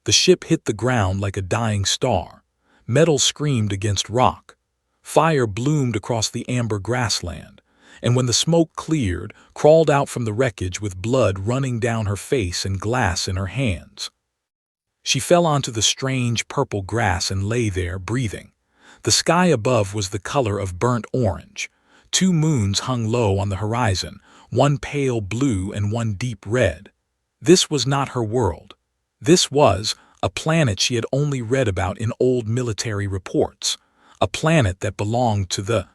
The ship hit the ground like a dying star. Metal screamed against rock. Fire bloomed across the amber grassland, and when the smoke cleared, crawled out from the wreckage with blood running down her face and glass in her hands. She fell onto the strange purple grass and lay there, breathing. The sky above was the color of burnt orange. 2 moons hung low on the horizon, one pale blue and one deep red. This was not her world. This was a planet she had only read about in old military reports, a planet that belonged to the...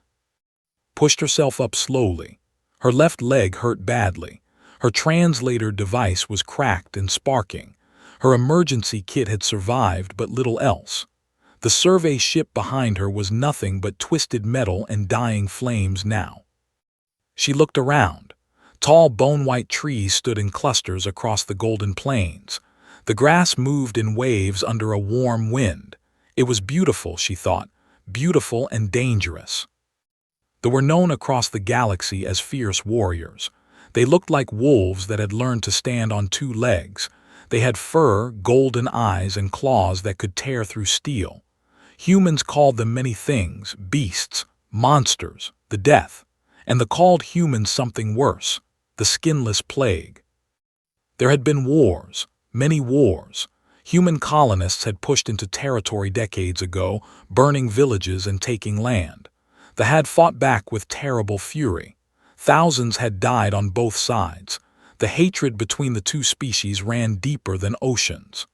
Pushed herself up slowly. Her left leg hurt badly. Her translator device was cracked and sparking. Her emergency kit had survived, but little else. The survey ship behind her was nothing but twisted metal and dying flames now. She looked around. Tall bone-white trees stood in clusters across the golden plains. The grass moved in waves under a warm wind. It was beautiful, she thought, beautiful and dangerous. They were known across the galaxy as fierce warriors. They looked like wolves that had learned to stand on 2 legs. They had fur, golden eyes, and claws that could tear through steel. Humans called them many things: beasts, monsters, the death, and they called humans something worse: the skinless plague. There had been wars, many wars. Human colonists had pushed into territory decades ago, burning villages and taking land. They had fought back with terrible fury. Thousands had died on both sides. The hatred between the 2 species ran deeper than oceans.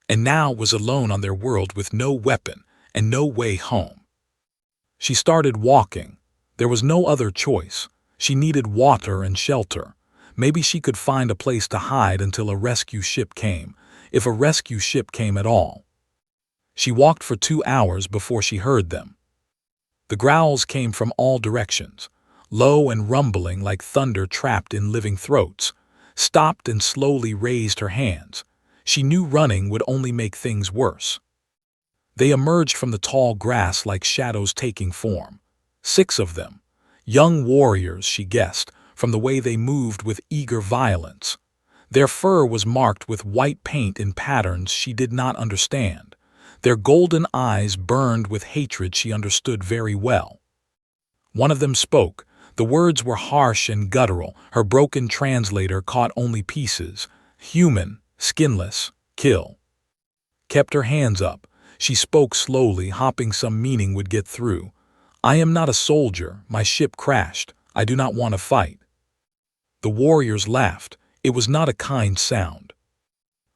And now was alone on their world with no weapon and no way home. She started walking. There was no other choice. She needed water and shelter. Maybe she could find a place to hide until a rescue ship came, if a rescue ship came at all. She walked for 2 hours before she heard them. The growls came from all directions, low and rumbling like thunder trapped in living throats. Stopped and slowly raised her hands. She knew running would only make things worse. They emerged from the tall grass like shadows taking form. 6 of them. Young warriors, she guessed, from the way they moved with eager violence. Their fur was marked with white paint in patterns she did not understand. Their golden eyes burned with hatred she understood very well. One of them spoke. The words were harsh and guttural. Her broken translator caught only pieces. Human, skinless, kill. Kept her hands up. She spoke slowly, hoping some meaning would get through. I am not a soldier. My ship crashed. I do not want to fight. The warriors laughed. It was not a kind sound.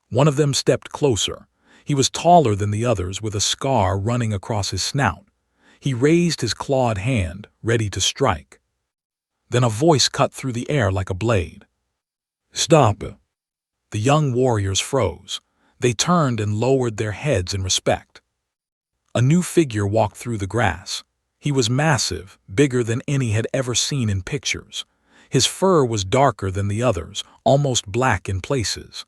One of them stepped closer. He was taller than the others, with a scar running across his snout. He raised his clawed hand, ready to strike. Then a voice cut through the air like a blade. Stop! The young warriors froze. They turned and lowered their heads in respect. A new figure walked through the grass. He was massive, bigger than any had ever seen in pictures. His fur was darker than the others, almost black in places.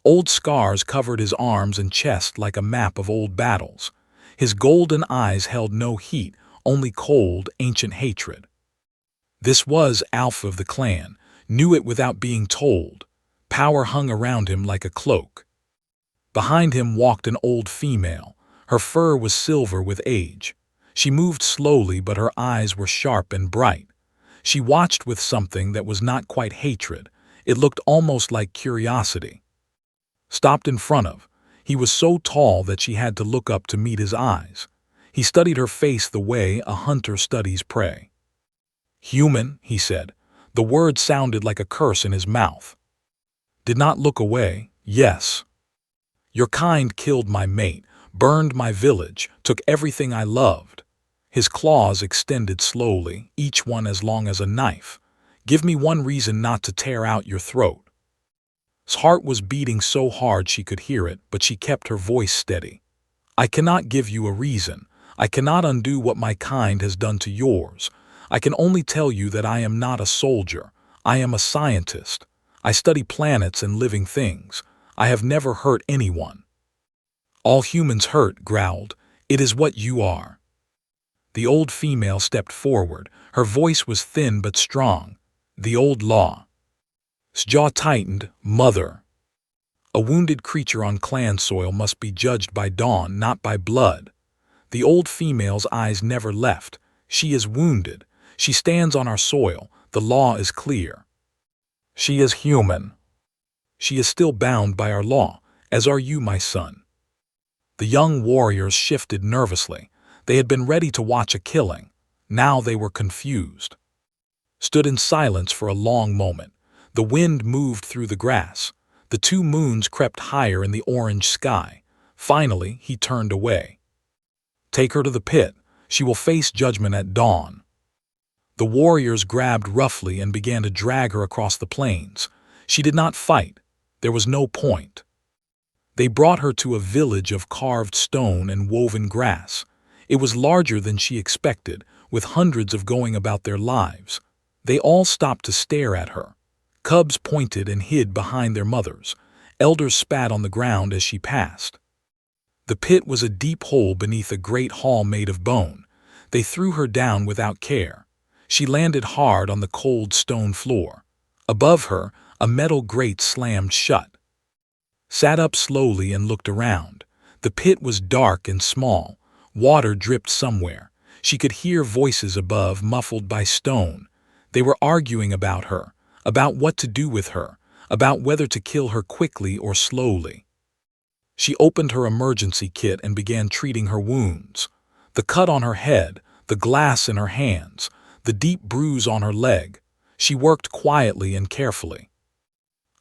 Old scars covered his arms and chest like a map of old battles. His golden eyes held no heat, only cold, ancient hatred. This was Alpha of the clan, knew it without being told. Power hung around him like a cloak. Behind him walked an old female. Her fur was silver with age. She moved slowly, but her eyes were sharp and bright. She watched with something that was not quite hatred. It looked almost like curiosity. Stopped in front of. He was so tall that she had to look up to meet his eyes. He studied her face the way a hunter studies prey. Human, he said. The word sounded like a curse in his mouth. Did not look away. Yes. Your kind killed my mate, burned my village, took everything I loved. His claws extended slowly, each one as long as a knife. Give me one reason not to tear out your throat. His heart was beating so hard she could hear it, but she kept her voice steady. I cannot give you a reason. I cannot undo what my kind has done to yours. I can only tell you that I am not a soldier. I am a scientist. I study planets and living things. I have never hurt anyone. All humans hurt, growled. It is what you are. The old female stepped forward. Her voice was thin but strong. The old law. His jaw tightened. Mother. A wounded creature on clan soil must be judged by dawn, not by blood. The old female's eyes never left. She is wounded. She stands on our soil. The law is clear. She is human. She is still bound by our law, as are you, my son. The young warriors shifted nervously. They had been ready to watch a killing. Now they were confused. Stood in silence for a long moment. The wind moved through the grass. The two moons crept higher in the orange sky. Finally, he turned away. Take her to the pit. She will face judgment at dawn. The warriors grabbed roughly and began to drag her across the plains. She did not fight. There was no point. They brought her to a village of carved stone and woven grass. It was larger than she expected, with hundreds of going about their lives. They all stopped to stare at her. Cubs pointed and hid behind their mothers. Elders spat on the ground as she passed. The pit was a deep hole beneath a great hall made of bone. They threw her down without care. She landed hard on the cold stone floor. Above her, a metal grate slammed shut. Sat up slowly and looked around. The pit was dark and small. Water dripped somewhere. She could hear voices above, muffled by stone. They were arguing about her, about what to do with her, about whether to kill her quickly or slowly. She opened her emergency kit and began treating her wounds. The cut on her head, the glass in her hands, the deep bruise on her leg. She worked quietly and carefully.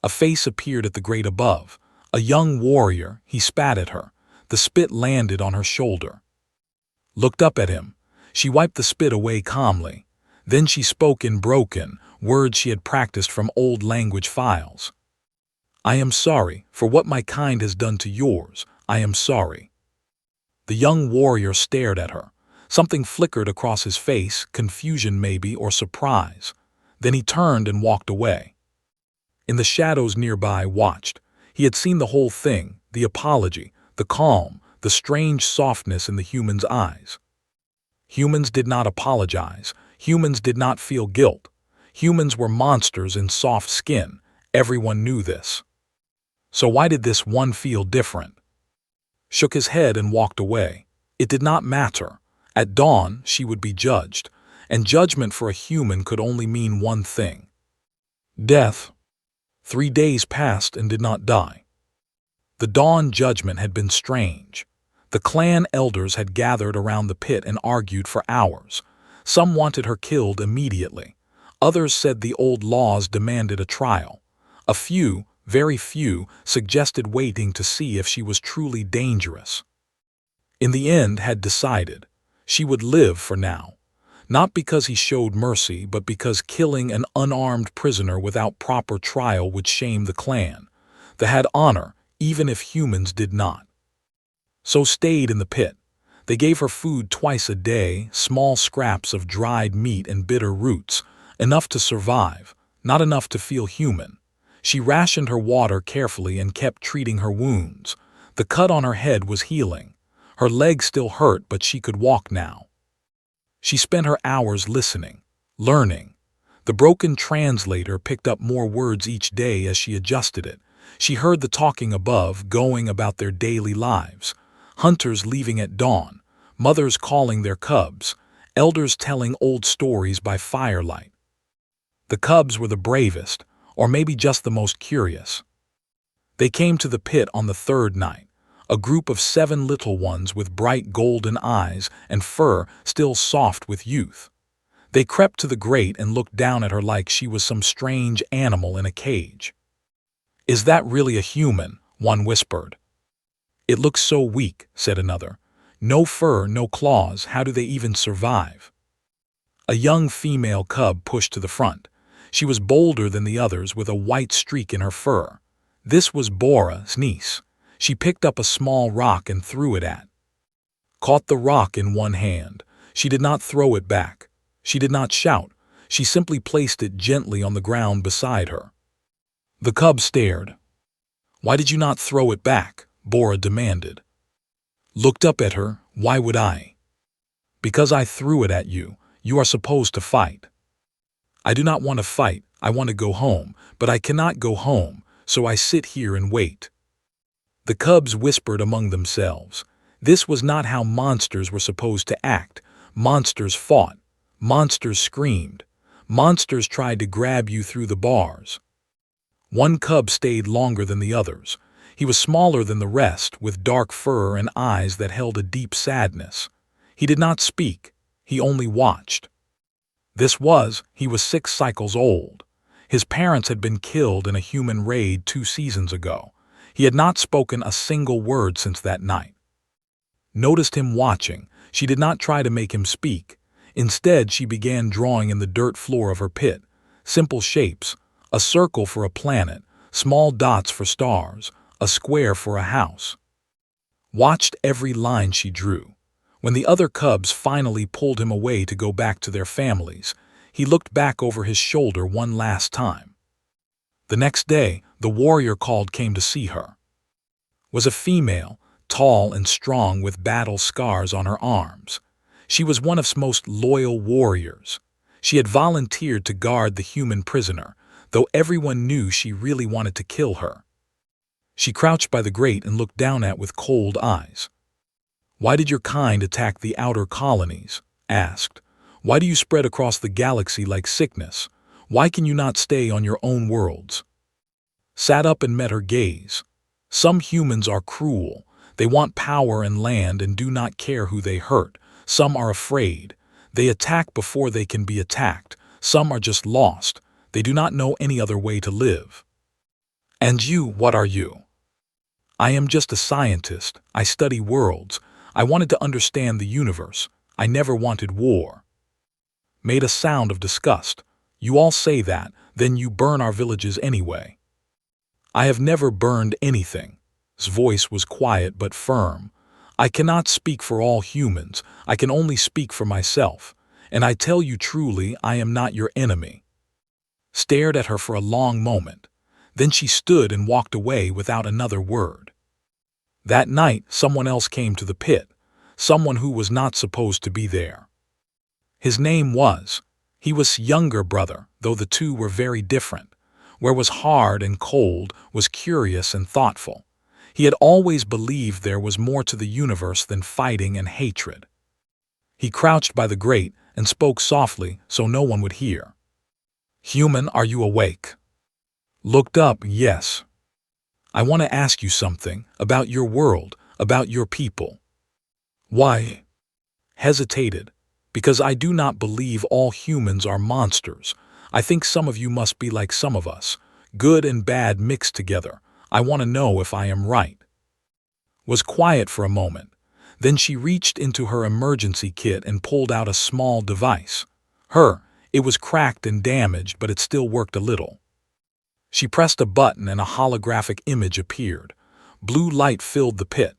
A face appeared at the grate above. A young warrior. He spat at her. The spit landed on her shoulder. Looked up at him. She wiped the spit away calmly. Then she spoke in broken words she had practiced from old language files. I am sorry for what my kind has done to yours. I am sorry. The young warrior stared at her. Something flickered across his face, confusion maybe, or surprise. Then he turned and walked away. In the shadows nearby watched. He had seen the whole thing, the apology, the calm, the strange softness in the human's eyes. Humans did not apologize. Humans did not feel guilt. Humans were monsters in soft skin. Everyone knew this. So why did this one feel different? Shook his head and walked away. It did not matter. At dawn, she would be judged, and judgment for a human could only mean one thing: death. 3 days passed and did not die. The dawn judgment had been strange. The clan elders had gathered around the pit and argued for hours. Some wanted her killed immediately. Others said the old laws demanded a trial. A few, very few, suggested waiting to see if she was truly dangerous. In the end, had decided she would live for now. Not because he showed mercy, but because killing an unarmed prisoner without proper trial would shame the clan, that had honor, even if humans did not. So stayed in the pit. They gave her food twice a day, small scraps of dried meat and bitter roots, enough to survive, not enough to feel human. She rationed her water carefully and kept treating her wounds. The cut on her head was healing. Her leg still hurt, but she could walk now. She spent her hours listening, learning. The broken translator picked up more words each day as she adjusted it. She heard the talking above, going about their daily lives. Hunters leaving at dawn, mothers calling their cubs, elders telling old stories by firelight. The cubs were the bravest, or maybe just the most curious. They came to the pit on the third night, a group of 7 little ones with bright golden eyes and fur still soft with youth. They crept to the grate and looked down at her like she was some strange animal in a cage. Is that really a human? One whispered. It looks so weak, said another. No fur, no claws, how do they even survive? A young female cub pushed to the front. She was bolder than the others with a white streak in her fur. This was Bora's niece. She picked up a small rock and threw it at. Caught the rock in one hand. She did not throw it back. She did not shout. She simply placed it gently on the ground beside her. The cub stared. Why did you not throw it back? Bora demanded. Looked up at her. Why would I? Because I threw it at you. You are supposed to fight. I do not want to fight. I want to go home, but I cannot go home, so I sit here and wait. The cubs whispered among themselves. This was not how monsters were supposed to act. Monsters fought. Monsters screamed. Monsters tried to grab you through the bars. One cub stayed longer than the others. He was smaller than the rest, with dark fur and eyes that held a deep sadness. He did not speak. He only watched. He was 6 cycles old. His parents had been killed in a human raid 2 seasons ago. He had not spoken a single word since that night. Noticed him watching. She did not try to make him speak. Instead, she began drawing in the dirt floor of her pit. Simple shapes. A circle for a planet, small dots for stars, a square for a house. Watched every line she drew. When the other cubs finally pulled him away to go back to their families, he looked back over his shoulder one last time. The next day, the warrior called came to see her. Was a female, tall and strong with battle scars on her arms. She was one of most loyal warriors. She had volunteered to guard the human prisoner, though everyone knew she really wanted to kill her. She crouched by the grate and looked down with cold eyes. "Why did your kind attack the outer colonies?" asked. "Why do you spread across the galaxy like sickness? Why can you not stay on your own worlds?" Sat up and met her gaze. Some humans are cruel. They want power and land and do not care who they hurt. Some are afraid. They attack before they can be attacked. Some are just lost. They do not know any other way to live. "And you, what are you?" "I am just a scientist. I study worlds. I wanted to understand the universe. I never wanted war." Made a sound of disgust. "You all say that, then you burn our villages anyway." "I have never burned anything." His voice was quiet but firm. "I cannot speak for all humans. I can only speak for myself. And I tell you truly, I am not your enemy." Stared at her for a long moment. Then she stood and walked away without another word. That night, someone else came to the pit. Someone who was not supposed to be there. His name was. He was younger brother, though the two were very different. Where was hard and cold, was curious and thoughtful. He had always believed there was more to the universe than fighting and hatred. He crouched by the grate and spoke softly so no one would hear. "Human, are you awake?" Looked up, yes. "I want to ask you something, about your world, about your people." "Why?" Hesitated. "Because I do not believe all humans are monsters. I think some of you must be like some of us, good and bad mixed together. I want to know if I am right." Was quiet for a moment. Then she reached into her emergency kit and pulled out a small device. It was cracked and damaged, but it still worked a little. She pressed a button and a holographic image appeared. Blue light filled the pit.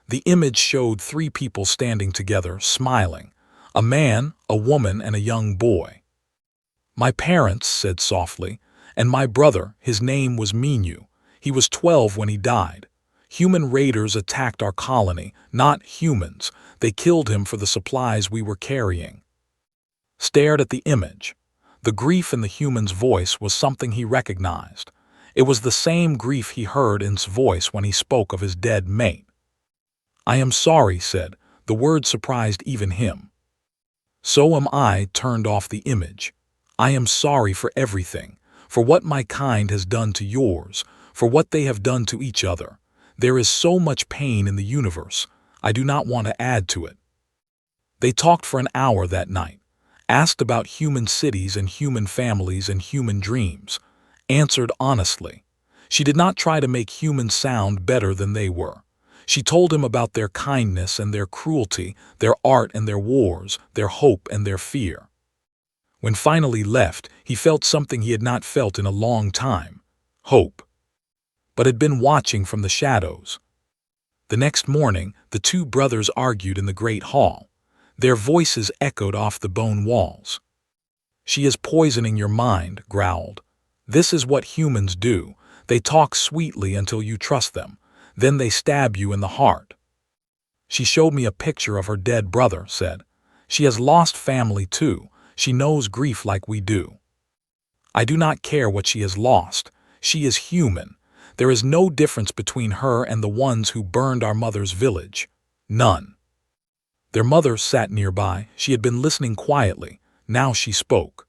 The image showed 3 people standing together, smiling. A man, a woman, and a young boy. "My parents," said softly, "and my brother, his name was Minu. He was 12 when he died. Human raiders attacked our colony, not humans. They killed him for the supplies we were carrying." Stared at the image. The grief in the human's voice was something he recognized. It was the same grief he heard in his voice when he spoke of his dead mate. "I am sorry," said. The word surprised even him. "So am I," turned off the image. "I am sorry for everything, for what my kind has done to yours, for what they have done to each other. There is so much pain in the universe. I do not want to add to it." They talked for an hour that night. Asked about human cities and human families and human dreams. Answered honestly. She did not try to make humans sound better than they were. She told him about their kindness and their cruelty, their art and their wars, their hope and their fear. When finally left, he felt something he had not felt in a long time. Hope. But had been watching from the shadows. The next morning, the 2 brothers argued in the great hall. Their voices echoed off the bone walls. "She is poisoning your mind," growled. "This is what humans do. They talk sweetly until you trust them. Then they stab you in the heart." "She showed me a picture of her dead brother," said. "She has lost family too. She knows grief like we do." "I do not care what she has lost. She is human. There is no difference between her and the ones who burned our mother's village. None. Their mother sat nearby. She had been listening quietly. Now she spoke.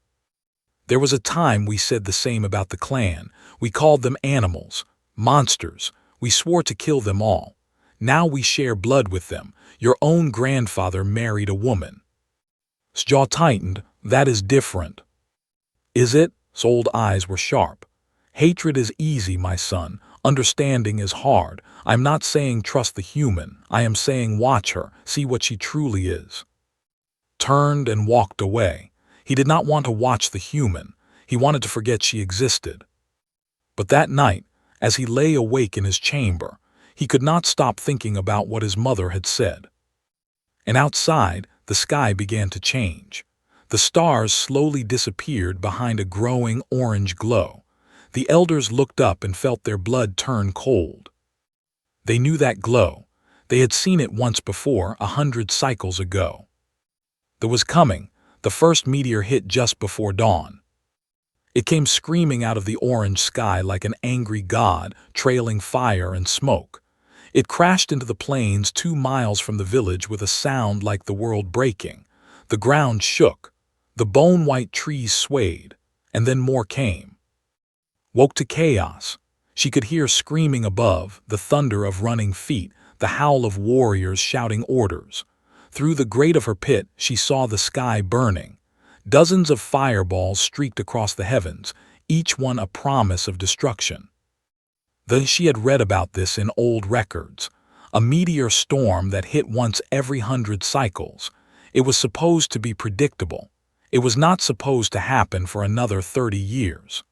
There was a time we said the same about the clan. We called them animals, monsters. We swore to kill them all. Now we share blood with them. Your own grandfather married a woman. His jaw tightened. That is different. Is it? His old eyes were sharp. Hatred is easy, my son. Understanding is hard. I'm not saying trust the human. I am saying watch her, see what she truly is. Turned and walked away. He did not want to watch the human. He wanted to forget she existed. But that night, as he lay awake in his chamber, he could not stop thinking about what his mother had said. And outside, the sky began to change. The stars slowly disappeared behind a growing orange glow. The elders looked up and felt their blood turn cold. They knew that glow. They had seen it once before, 100 cycles ago. It was coming. The first meteor hit just before dawn. It came screaming out of the orange sky like an angry god, trailing fire and smoke. It crashed into the plains 2 miles from the village with a sound like the world breaking. The ground shook. The bone-white trees swayed. And then more came. Woke to chaos. She could hear screaming above, the thunder of running feet, the howl of warriors shouting orders. Through the grate of her pit, she saw the sky burning. Dozens of fireballs streaked across the heavens, each one a promise of destruction. She had read about this in old records. A meteor storm that hit once every 100 cycles. It was supposed to be predictable. It was not supposed to happen for another 30 years.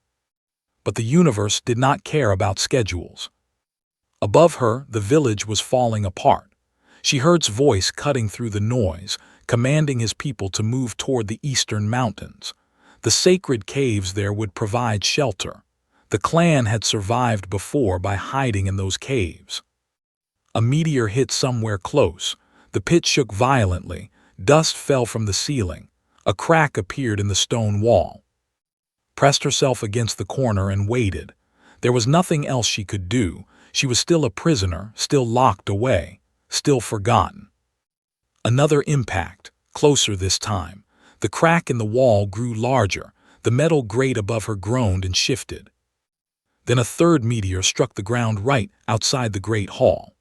But the universe did not care about schedules. Above her, the village was falling apart. She heard his voice cutting through the noise, commanding his people to move toward the eastern mountains. The sacred caves there would provide shelter. The clan had survived before by hiding in those caves. A meteor hit somewhere close. The pit shook violently. Dust fell from the ceiling. A crack appeared in the stone wall. Pressed herself against the corner and waited. There was nothing else she could do. She was still a prisoner, still locked away, still forgotten. Another impact, closer this time. The crack in the wall grew larger. The metal grate above her groaned and shifted. Then a third meteor struck the ground right outside the great hall.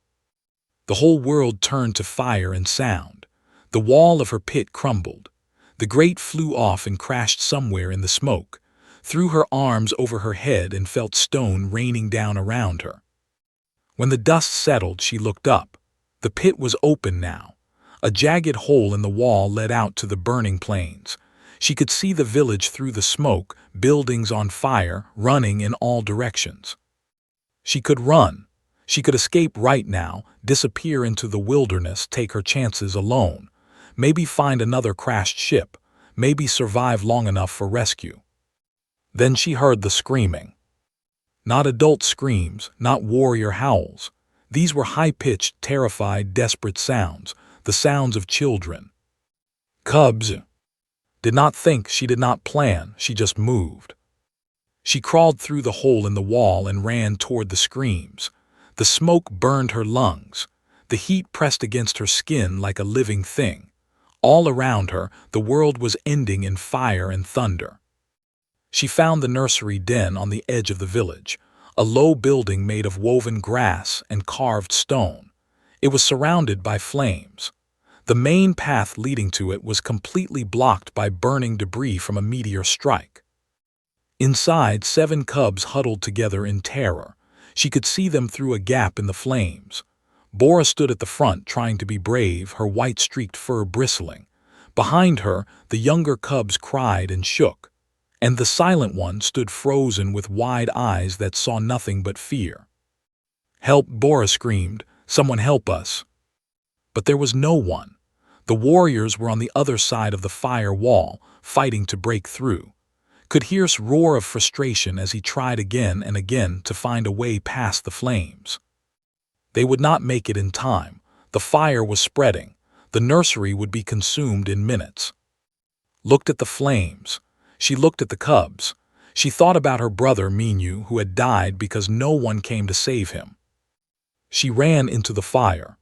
The whole world turned to fire and sound. The wall of her pit crumbled. The grate flew off and crashed somewhere in the smoke. Threw her arms over her head and felt stone raining down around her. When the dust settled, she looked up. The pit was open now. A jagged hole in the wall led out to the burning plains. She could see the village through the smoke, buildings on fire, running in all directions. She could run. She could escape right now, disappear into the wilderness, take her chances alone. Maybe find another crashed ship. Maybe survive long enough for rescue. Then she heard the screaming. Not adult screams, not warrior howls. These were high-pitched, terrified, desperate sounds, the sounds of children. Cubs. Did not think, she did not plan, she just moved. She crawled through the hole in the wall and ran toward the screams. The smoke burned her lungs. The heat pressed against her skin like a living thing. All around her, the world was ending in fire and thunder. She found the nursery den on the edge of the village, a low building made of woven grass and carved stone. It was surrounded by flames. The main path leading to it was completely blocked by burning debris from a meteor strike. Inside, 7 cubs huddled together in terror. She could see them through a gap in the flames. Bora stood at the front trying to be brave, her white-streaked fur bristling. Behind her, the younger cubs cried and shook. And the silent one stood frozen with wide eyes that saw nothing but fear. "Help!" Bora screamed. "Someone help us!" But there was no one. The warriors were on the other side of the fire wall, fighting to break through. Could hear his roar of frustration as he tried again and again to find a way past the flames. They would not make it in time. The fire was spreading. The nursery would be consumed in minutes. Looked at the flames. She looked at the cubs. She thought about her brother Minyu, who had died because no one came to save him. She ran into the fire.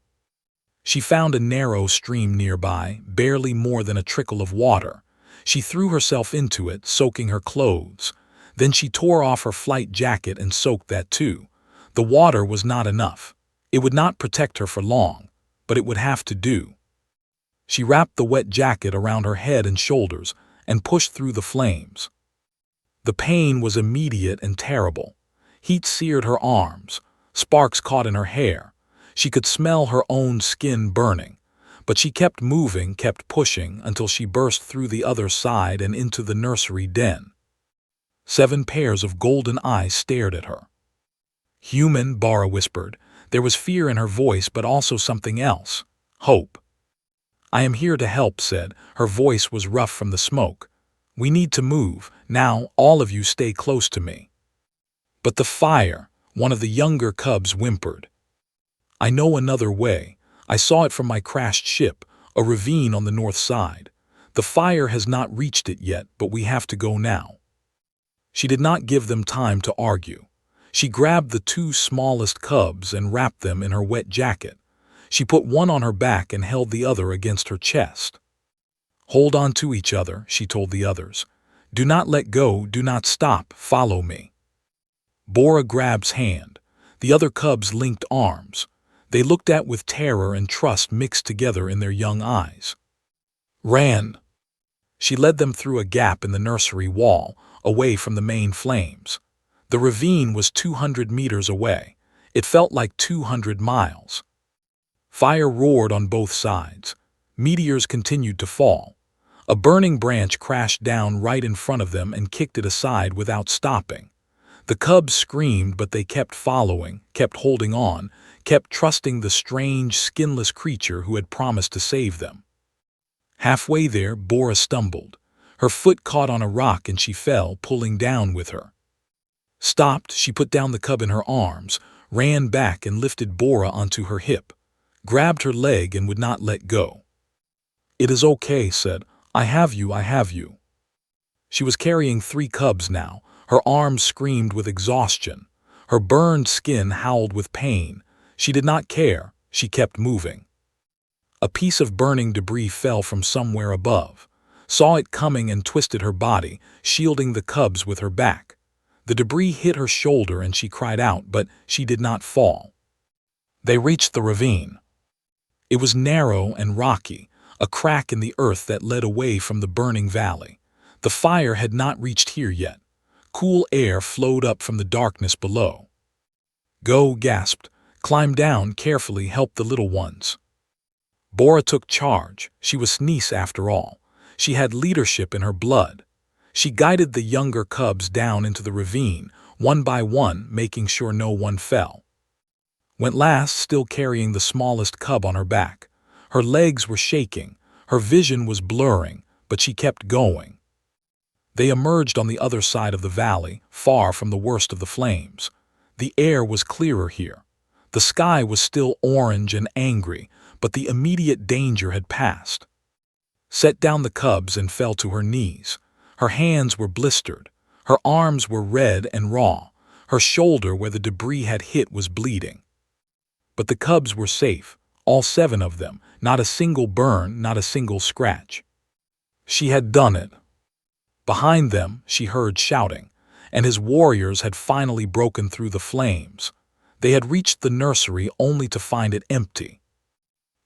She found a narrow stream nearby, barely more than a trickle of water. She threw herself into it, soaking her clothes. Then she tore off her flight jacket and soaked that too. The water was not enough. It would not protect her for long, but it would have to do. She wrapped the wet jacket around her head and shoulders and pushed through the flames. The pain was immediate and terrible. Heat seared her arms. Sparks caught in her hair. She could smell her own skin burning. But she kept moving, kept pushing, until she burst through the other side and into the nursery den. 7 pairs of golden eyes stared at her. "Human," Bara whispered. There was fear in her voice, but also something else. Hope. "I am here to help," said. Her voice was rough from the smoke. "We need to move. Now, all of you stay close to me." "But the fire," one of the younger cubs whimpered. "I know another way. I saw it from my crashed ship, a ravine on the north side. The fire has not reached it yet, but we have to go now." She did not give them time to argue. She grabbed the 2 smallest cubs and wrapped them in her wet jacket. She put one on her back and held the other against her chest. "Hold on to each other," she told the others. "Do not let go, do not stop, follow me." Bora grabbed hand. The other cubs linked arms. They looked at with terror and trust mixed together in their young eyes. "Ran." She led them through a gap in the nursery wall, away from the main flames. The ravine was 200 meters away. It felt like 200 miles. Fire roared on both sides. Meteors continued to fall. A burning branch crashed down right in front of them and kicked it aside without stopping. The cubs screamed, but they kept following, kept holding on, kept trusting the strange, skinless creature who had promised to save them. Halfway there, Bora stumbled. Her foot caught on a rock and she fell, pulling down with her. Stopped, she put down the cub in her arms, ran back and lifted Bora onto her hip, grabbed her leg and would not let go. "It is okay," said. I have you, I have you." She was carrying 3 cubs now. Her arms screamed with exhaustion. Her burned skin howled with pain. She did not care. She kept moving. A piece of burning debris fell from somewhere above. Saw it coming and twisted her body, shielding the cubs with her back. The debris hit her shoulder and she cried out, but she did not fall. They reached the ravine. It was narrow and rocky, a crack in the earth that led away from the burning valley. The fire had not reached here yet. Cool air flowed up from the darkness below. "Go," gasped. "Climb down carefully, help the little ones." Bora took charge. She was niece after all. She had leadership in her blood. She guided the younger cubs down into the ravine, one by one, making sure no one fell. Went last, still carrying the smallest cub on her back. Her legs were shaking. Her vision was blurring, but she kept going. They emerged on the other side of the valley, far from the worst of the flames. The air was clearer here. The sky was still orange and angry, but the immediate danger had passed. Set down the cubs and fell to her knees. Her hands were blistered. Her arms were red and raw. Her shoulder where the debris had hit was bleeding. But the cubs were safe, all 7 of them, not a single burn, not a single scratch. She had done it. Behind them, she heard shouting, and his warriors had finally broken through the flames. They had reached the nursery only to find it empty.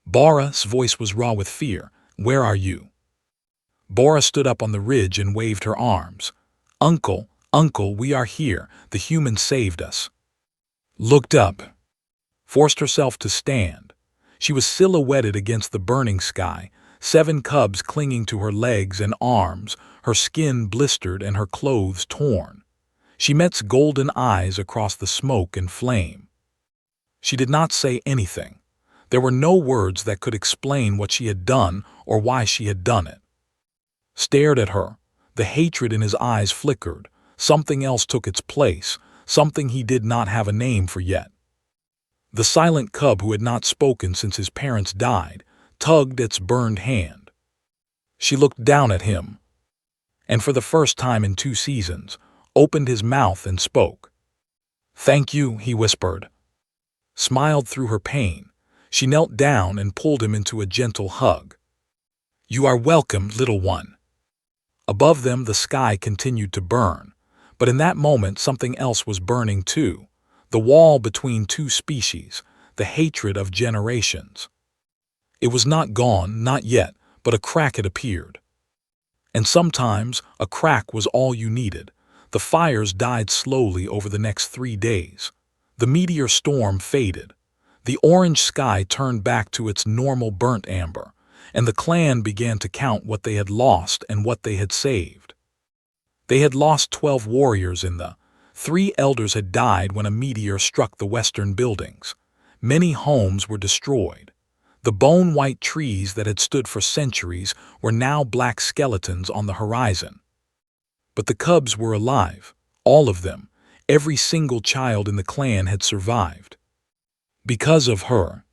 Bora's voice was raw with fear. "Where are you?" Bora stood up on the ridge and waved her arms. "Uncle, Uncle, we are here. The humans saved us." Looked up. Forced herself to stand. She was silhouetted against the burning sky, 7 cubs clinging to her legs and arms, her skin blistered and her clothes torn. She met golden eyes across the smoke and flame. She did not say anything. There were no words that could explain what she had done or why she had done it. Stared at her. The hatred in his eyes flickered. Something else took its place, something he did not have a name for yet. The silent cub who had not spoken since his parents died tugged its burned hand. She looked down at him. And for the first time in 2 seasons, opened his mouth and spoke. "Thank you," he whispered. Smiled through her pain. She knelt down and pulled him into a gentle hug. "You are welcome, little one." Above them the sky continued to burn, but in that moment something else was burning too, the wall between two species, the hatred of generations. It was not gone, not yet, but a crack had appeared. And sometimes a crack was all you needed. The fires died slowly over the next 3 days. The meteor storm faded. The orange sky turned back to its normal burnt amber, and the clan began to count what they had lost and what they had saved. They had lost 12 warriors in the 3 elders had died when a meteor struck the western buildings. Many homes were destroyed. The bone-white trees that had stood for centuries were now black skeletons on the horizon. But the cubs were alive, all of them. Every single child in the clan had survived. Because of her.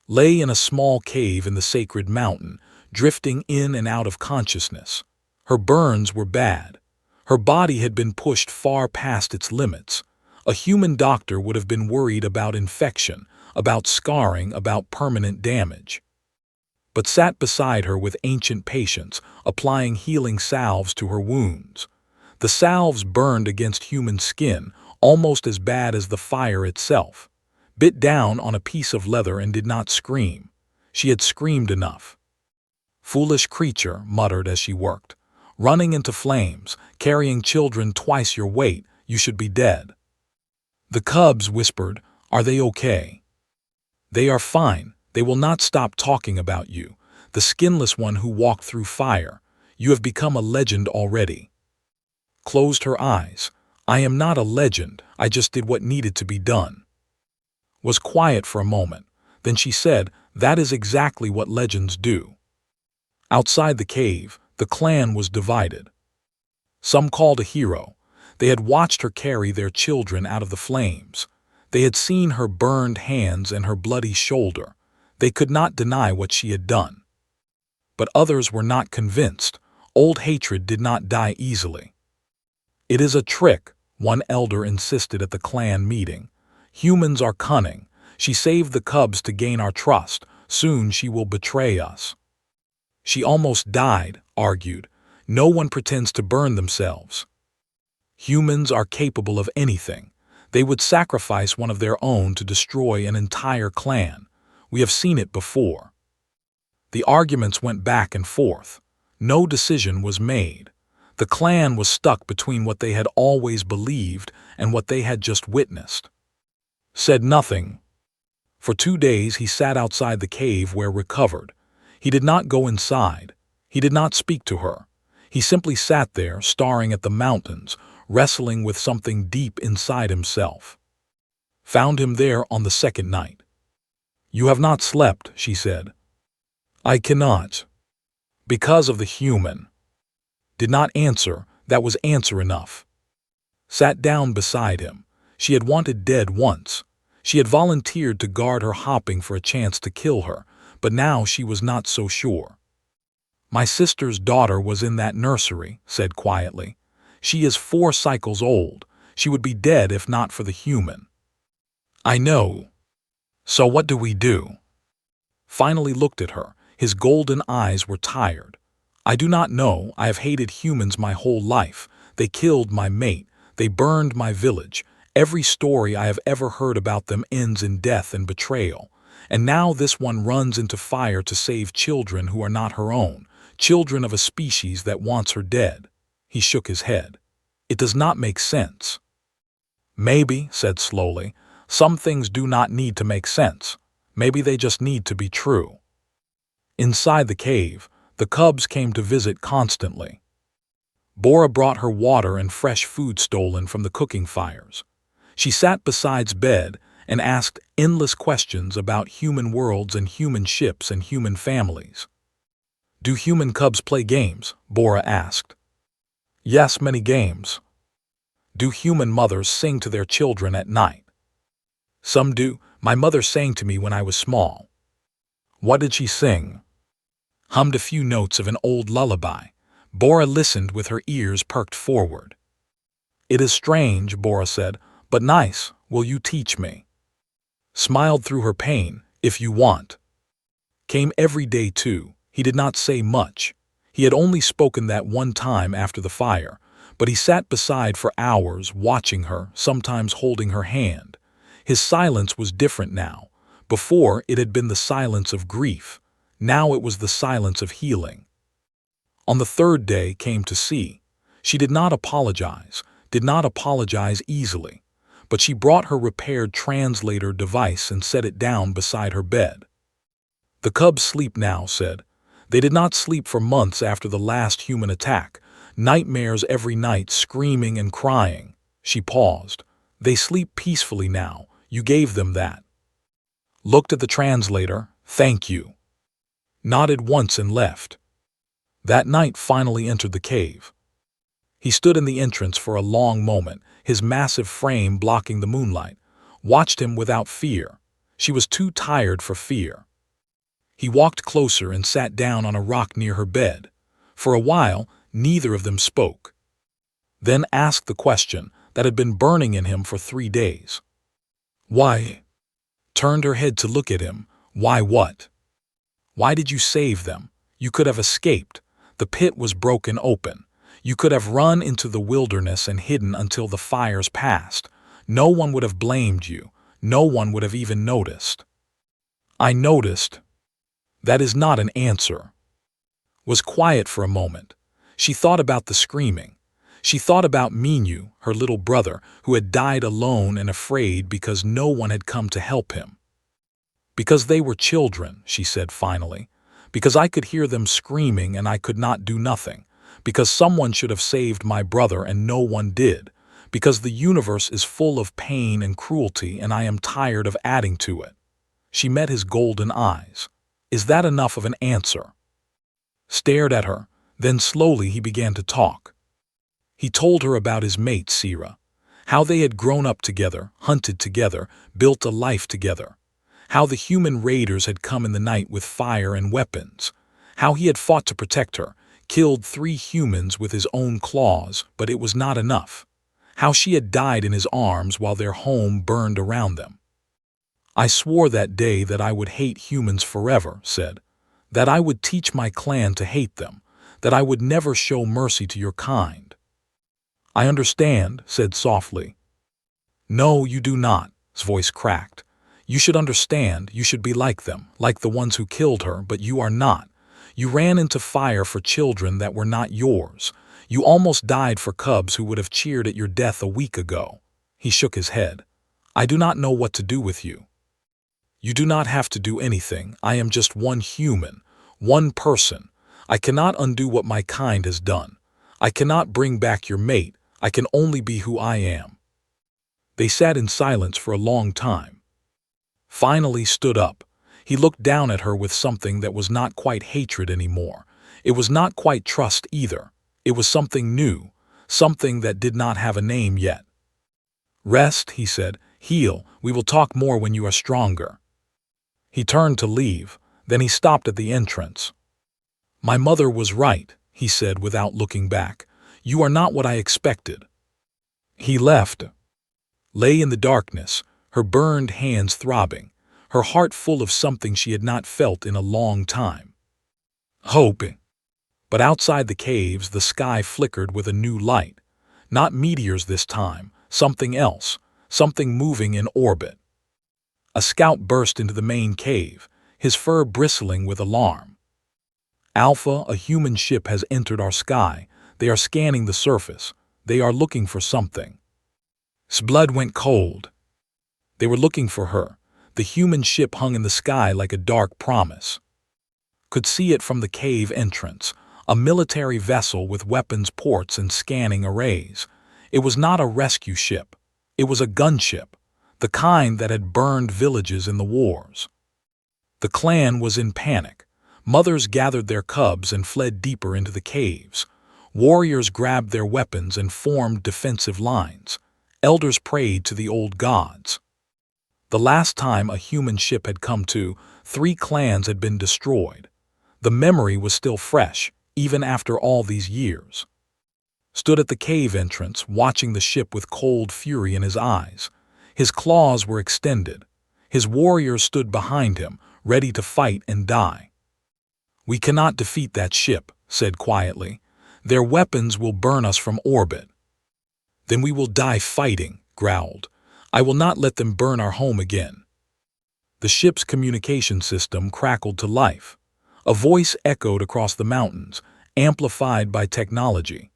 Lay in a small cave in the sacred mountain, drifting in and out of consciousness. Her burns were bad. Her body had been pushed far past its limits. A human doctor would have been worried about infection, about scarring, about permanent damage. But sat beside her with ancient patience, applying healing salves to her wounds. The salves burned against human skin, almost as bad as the fire itself. Bit down on a piece of leather and did not scream. She had screamed enough. "Foolish creature," muttered as she worked. "Running into flames, carrying children twice your weight, you should be dead." The cubs whispered, "Are they okay?" "They are fine. They will not stop talking about you. The skinless one who walked through fire. You have become a legend already." Closed her eyes. "I am not a legend, I just did what needed to be done." Was quiet for a moment. Then she said, "That is exactly what legends do." Outside the cave, the clan was divided. Some called a hero. They had watched her carry their children out of the flames. They had seen her burned hands and her bloody shoulder. They could not deny what she had done. But others were not convinced. Old hatred did not die easily. "It is a trick," one elder insisted at the clan meeting. "Humans are cunning. She saved the cubs to gain our trust. Soon she will betray us." "She almost died," argued. "No one pretends to burn themselves." Humans are capable of anything. They would sacrifice one of their own to destroy an entire clan. We have seen it before. The arguments went back and forth. No decision was made. The clan was stuck between what they had always believed and what they had just witnessed. Said nothing. For 2 days he sat outside the cave where recovered. He did not go inside. He did not speak to her. He simply sat there, staring at the mountains, wrestling with something deep inside himself. Found him there on the second night. "You have not slept," she said. "I cannot." "Because of the human." Did not answer. That was answer enough. Sat down beside him. She had wanted dead once. She had volunteered to guard her hopping for a chance to kill her, but now she was not so sure. "My sister's daughter was in that nursery," said quietly. "She is 4 cycles old. She would be dead if not for the human." "I know. So what do we do?" Finally looked at her. His golden eyes were tired. "I do not know. I have hated humans my whole life. They killed my mate. They burned my village. Every story I have ever heard about them ends in death and betrayal. And now this one runs into fire to save children who are not her own, children of a species that wants her dead." He shook his head. "It does not make sense." "Maybe," said slowly, "some things do not need to make sense. Maybe they just need to be true." Inside the cave, the cubs came to visit constantly. Bora brought her water and fresh food stolen from the cooking fires. She sat beside's bed and asked endless questions about human worlds and human ships and human families. "Do human cubs play games?" Bora asked. "Yes, many games." "Do human mothers sing to their children at night?" "Some do. My mother sang to me when I was small." "What did she sing?" "Hummed a few notes of an old lullaby." Bora listened with her ears perked forward. It is strange, Bora said, but nice. Will you teach me? Smiled through her pain, if you want. Came every day too. He did not say much. He had only spoken that one time after the fire, but he sat beside for hours, watching her, sometimes holding her hand. His silence was different now. Before, it had been the silence of grief. Now it was the silence of healing. On the third day came to see. She did not apologize easily, but she brought her repaired translator device and set it down beside her bed. The cubs sleep now, said. They did not sleep for months after the last human attack. Nightmares every night, screaming and crying. She paused. They sleep peacefully now. You gave them that. Looked at the translator. Thank you. Nodded once and left. That night finally entered the cave. He stood in the entrance for a long moment, his massive frame blocking the moonlight. Watched him without fear. She was too tired for fear. He walked closer and sat down on a rock near her bed. For a while, neither of them spoke. Then asked the question that had been burning in him for 3 days. Why? Turned her head to look at him. Why what? Why did you save them? You could have escaped. The pit was broken open. You could have run into the wilderness and hidden until the fires passed. No one would have blamed you. No one would have even noticed. I noticed. That is not an answer. Was quiet for a moment. She thought about the screaming. She thought about Minu, her little brother, who had died alone and afraid because no one had come to help him. Because they were children, she said finally. Because I could hear them screaming and I could not do nothing. Because someone should have saved my brother and no one did. Because the universe is full of pain and cruelty and I am tired of adding to it. She met his golden eyes. Is that enough of an answer? Stared at her, then slowly he began to talk. He told her about his mate, Sira. How they had grown up together, hunted together, built a life together. How the human raiders had come in the night with fire and weapons. How he had fought to protect her, killed 3 humans with his own claws, but it was not enough. How she had died in his arms while their home burned around them. I swore that day that I would hate humans forever, said. That I would teach my clan to hate them. That I would never show mercy to your kind. I understand, said softly. No, you do not, his voice cracked. You should understand, you should be like them, like the ones who killed her, but you are not. You ran into fire for children that were not yours. You almost died for cubs who would have cheered at your death a week ago. He shook his head. I do not know what to do with you. You do not have to do anything. I am just one human, one person. I cannot undo what my kind has done. I cannot bring back your mate. I can only be who I am. They sat in silence for a long time. Finally stood up. He looked down at her with something that was not quite hatred anymore. It was not quite trust either. It was something new, something that did not have a name yet. Rest, he said. Heal. We will talk more when you are stronger. He turned to leave. Then he stopped at the entrance. My mother was right, he said without looking back. You are not what I expected. He left. Lay in the darkness, her burned hands throbbing, her heart full of something she had not felt in a long time. Hope. But outside the caves, the sky flickered with a new light. Not meteors this time, something else, something moving in orbit. A scout burst into the main cave, his fur bristling with alarm. Alpha, a human ship has entered our sky. They are scanning the surface. They are looking for something. His blood went cold. They were looking for her. The human ship hung in the sky like a dark promise. Could see it from the cave entrance, a military vessel with weapons ports and scanning arrays. It was not a rescue ship. It was a gunship, the kind that had burned villages in the wars. The clan was in panic. Mothers gathered their cubs and fled deeper into the caves. Warriors grabbed their weapons and formed defensive lines. Elders prayed to the old gods. The last time a human ship had come to, 3 clans had been destroyed. The memory was still fresh, even after all these years. stood at the cave entrance, watching the ship with cold fury in his eyes. His claws were extended. His warriors stood behind him, ready to fight and die. "We cannot defeat that ship," said quietly. "Their weapons will burn us from orbit." "Then we will die fighting," growled. "I will not let them burn our home again." The ship's communication system crackled to life. A voice echoed across the mountains, amplified by technology.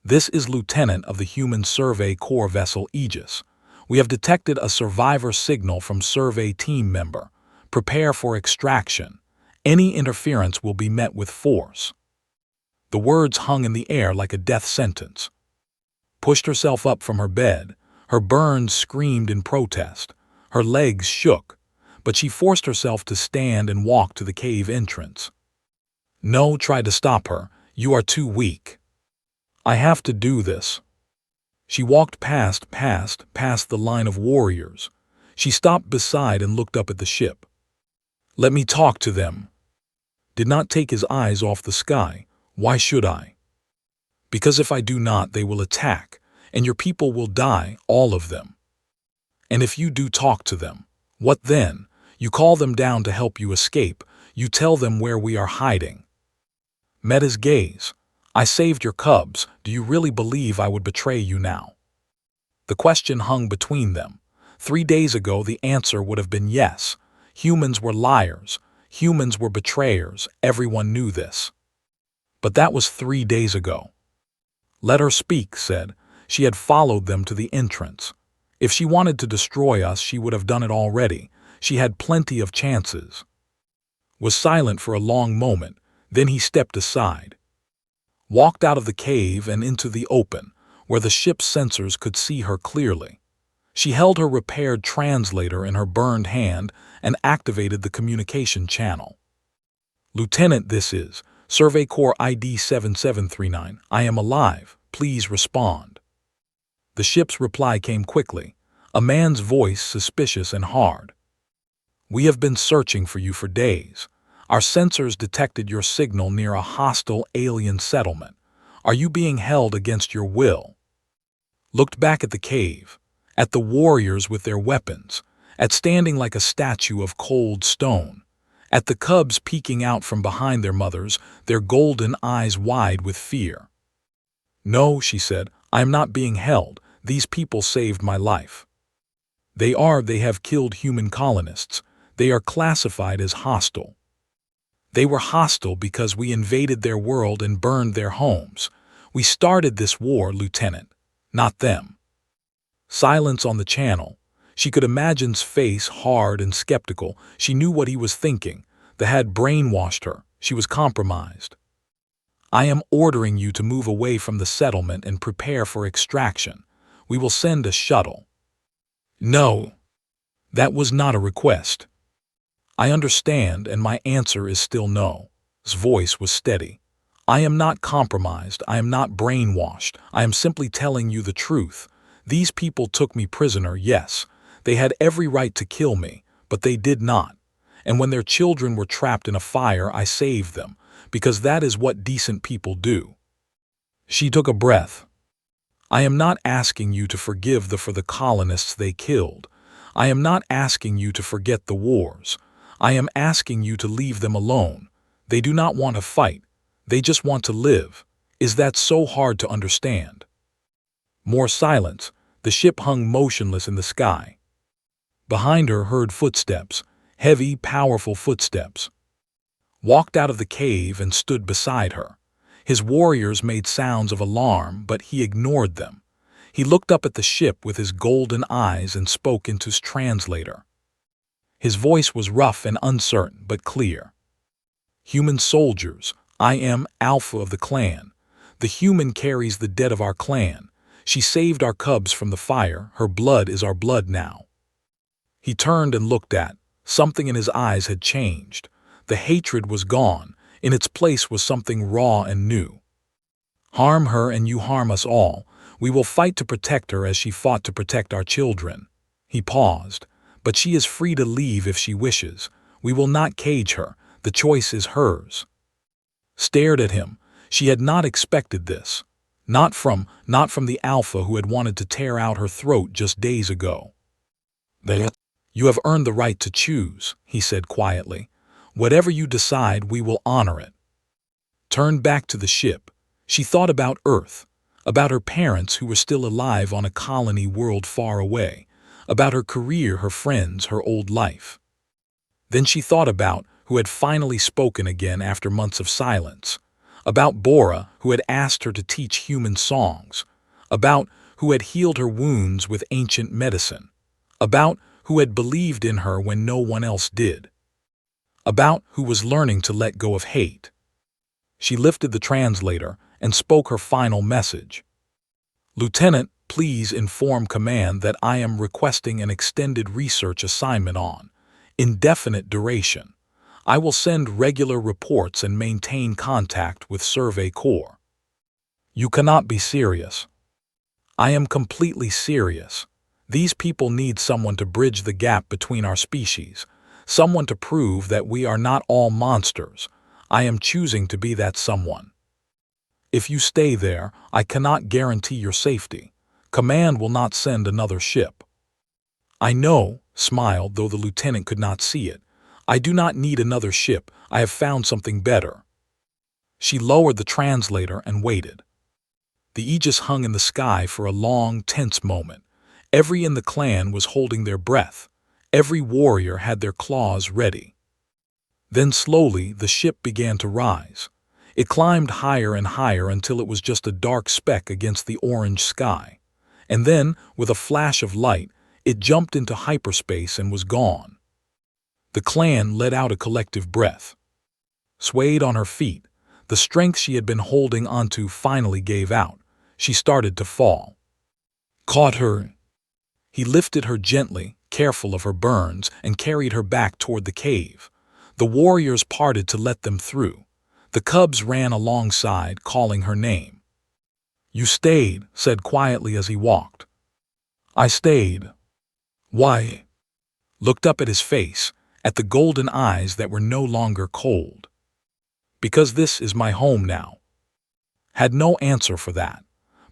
"This is Lieutenant of the Human Survey Corps vessel Aegis. We have detected a survivor signal from survey team member. Prepare for extraction. Any interference will be met with force." The words hung in the air like a death sentence. Pushed herself up from her bed. Her burns screamed in protest. Her legs shook, but she forced herself to stand and walk to the cave entrance. No tried to stop her. "You are too weak." "I have to do this." She walked past the line of warriors. She stopped beside and looked up at the ship. "Let me talk to them." Did not take his eyes off the sky. "Why should I?" "Because if I do not, they will attack, and your people will die, all of them. And if you do talk to them, what then? You call them down to help you escape. You tell them where we are hiding." Met his gaze. "I saved your cubs. Do you really believe I would betray you now?" The question hung between them. 3 days ago, the answer would have been yes. Humans were liars. Humans were betrayers. Everyone knew this. But that was 3 days ago. "Let her speak," said. She had followed them to the entrance. If she wanted to destroy us, she would have done it already. She had plenty of chances. Was silent for a long moment. Then he stepped aside. Walked out of the cave and into the open, where the ship's sensors could see her clearly. She held her repaired translator in her burned hand and activated the communication channel. "Lieutenant, this is Survey Corps ID 7739. I am alive. Please respond." The ship's reply came quickly, a man's voice suspicious and hard. "We have been searching for you for days. Our sensors detected your signal near a hostile alien settlement. Are you being held against your will?" Looked back at the cave, at the warriors with their weapons, at standing like a statue of cold stone, at the cubs peeking out from behind their mothers, their golden eyes wide with fear. "No," she said, "I am not being held. These people saved my life. They have killed human colonists. They are classified as hostile. They were hostile because we invaded their world and burned their homes. We started this war, Lieutenant, not them." Silence on the channel. She could imagine's face, hard and skeptical. She knew what he was thinking. The had brainwashed her. She was compromised. "I am ordering you to move away from the settlement and prepare for extraction. We will send a shuttle." "No." That was not a request. "I understand, and my answer is still no." His voice was steady. "I am not compromised. I am not brainwashed. I am simply telling you the truth. These people took me prisoner, yes. They had every right to kill me, but they did not. And when their children were trapped in a fire, I saved them, because that is what decent people do." She took a breath. "I am not asking you to forgive for the colonists they killed. I am not asking you to forget the wars. I am asking you to leave them alone. They do not want to fight. They just want to live. Is that so hard to understand?" More silence. The ship hung motionless in the sky. Behind her heard footsteps, heavy, powerful footsteps. Walked out of the cave and stood beside her. His warriors made sounds of alarm, but he ignored them. He looked up at the ship with his golden eyes and spoke into his translator. His voice was rough and uncertain, but clear. "Human soldiers, I am Alpha of the clan. The human carries the dead of our clan. She saved our cubs from the fire. Her blood is our blood now." He turned and looked at. Something in his eyes had changed. The hatred was gone. In its place was something raw and new. "Harm her and you harm us all. We will fight to protect her as she fought to protect our children." He paused. "But she is free to leave if she wishes. We will not cage her. The choice is hers." Stared at him. She had not expected this. Not from the alpha who had wanted to tear out her throat just days ago. You have earned the right to choose, he said quietly. Whatever you decide, we will honor it. Turned back to the ship, she thought about Earth, about her parents who were still alive on a colony world far away, about her career, her friends, her old life. Then she thought about who had finally spoken again after months of silence, about Bora who had asked her to teach human songs, about who had healed her wounds with ancient medicine, about who had believed in her when no one else did, about who was learning to let go of hate. She lifted the translator and spoke her final message. Lieutenant, please inform command that I am requesting an extended research assignment on indefinite duration. I will send regular reports and maintain contact with Survey Corps. You cannot be serious. I am completely serious. These people need someone to bridge the gap between our species, someone to prove that we are not all monsters. I am choosing to be that someone. If you stay there, I cannot guarantee your safety. Command will not send another ship. I know, smiled, though the lieutenant could not see it. I do not need another ship. I have found something better. She lowered the translator and waited. The aegis hung in the sky for a long, tense moment. Every in the clan was holding their breath. Every warrior had their claws ready. Then slowly the ship began to rise. It climbed higher and higher until it was just a dark speck against the orange sky. And then, with a flash of light, it jumped into hyperspace and was gone. The clan let out a collective breath. Swayed on her feet, the strength she had been holding onto finally gave out. She started to fall. Caught her. He lifted her gently, careful of her burns, and carried her back toward the cave. The warriors parted to let them through. The cubs ran alongside, calling her name. You stayed, said quietly as he walked. I stayed. Why? Looked up at his face, at the golden eyes that were no longer cold. Because this is my home now. Had no answer for that.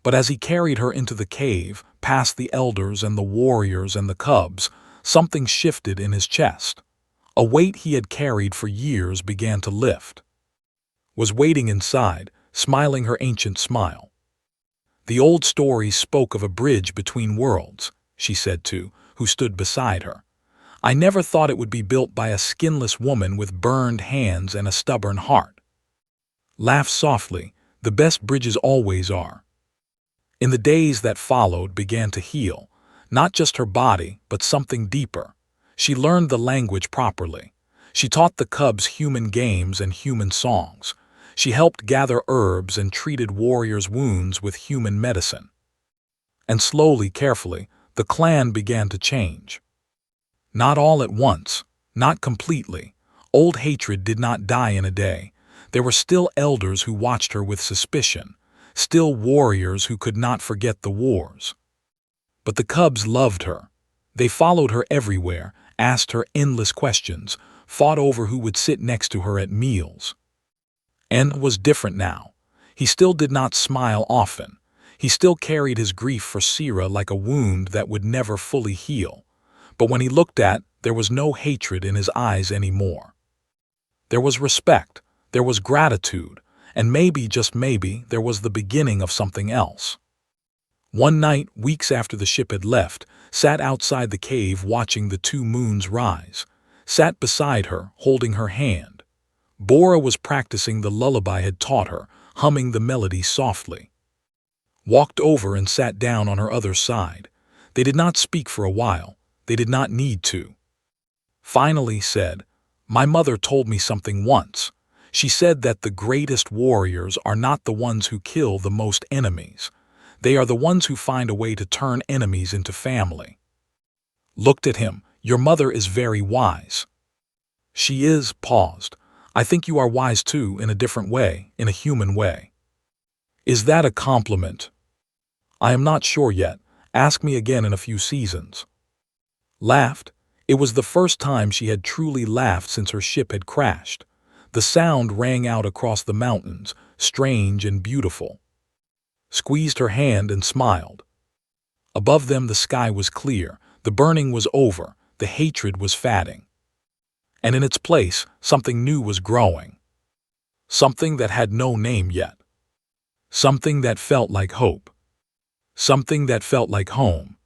But as he carried her into the cave, past the elders and the warriors and the cubs, something shifted in his chest. A weight he had carried for years began to lift. Was waiting inside, smiling her ancient smile. The old stories spoke of a bridge between worlds, she said to, who stood beside her. I never thought it would be built by a skinless woman with burned hands and a stubborn heart. Laughed softly, the best bridges always are. In the days that followed began to heal, not just her body, but something deeper. She learned the language properly. She taught the cubs human games and human songs. She helped gather herbs and treated warriors' wounds with human medicine. And slowly, carefully, the clan began to change. Not all at once, not completely. Old hatred did not die in a day. There were still elders who watched her with suspicion, still warriors who could not forget the wars. But the cubs loved her. They followed her everywhere, asked her endless questions, fought over who would sit next to her at meals. En was different now. He still did not smile often. He still carried his grief for Sira like a wound that would never fully heal. But when he looked there was no hatred in his eyes anymore. There was respect, there was gratitude, and maybe, just maybe, there was the beginning of something else. One night, weeks after the ship had left, sat outside the cave watching the two moons rise. Sat beside her, holding her hand. Bora was practicing the lullaby had taught her, humming the melody softly. Walked over and sat down on her other side. They did not speak for a while. They did not need to. Finally said, My mother told me something once. She said that the greatest warriors are not the ones who kill the most enemies. They are the ones who find a way to turn enemies into family. Looked at him. Your mother is very wise. She is, paused. I think you are wise too, in a different way, in a human way. Is that a compliment? I am not sure yet. Ask me again in a few seasons. Laughed. It was the first time she had truly laughed since her ship had crashed. The sound rang out across the mountains, strange and beautiful. squeezed her hand and smiled. Above them the sky was clear, the burning was over, the hatred was fading. And in its place, something new was growing. Something that had no name yet. Something that felt like hope. Something that felt like home.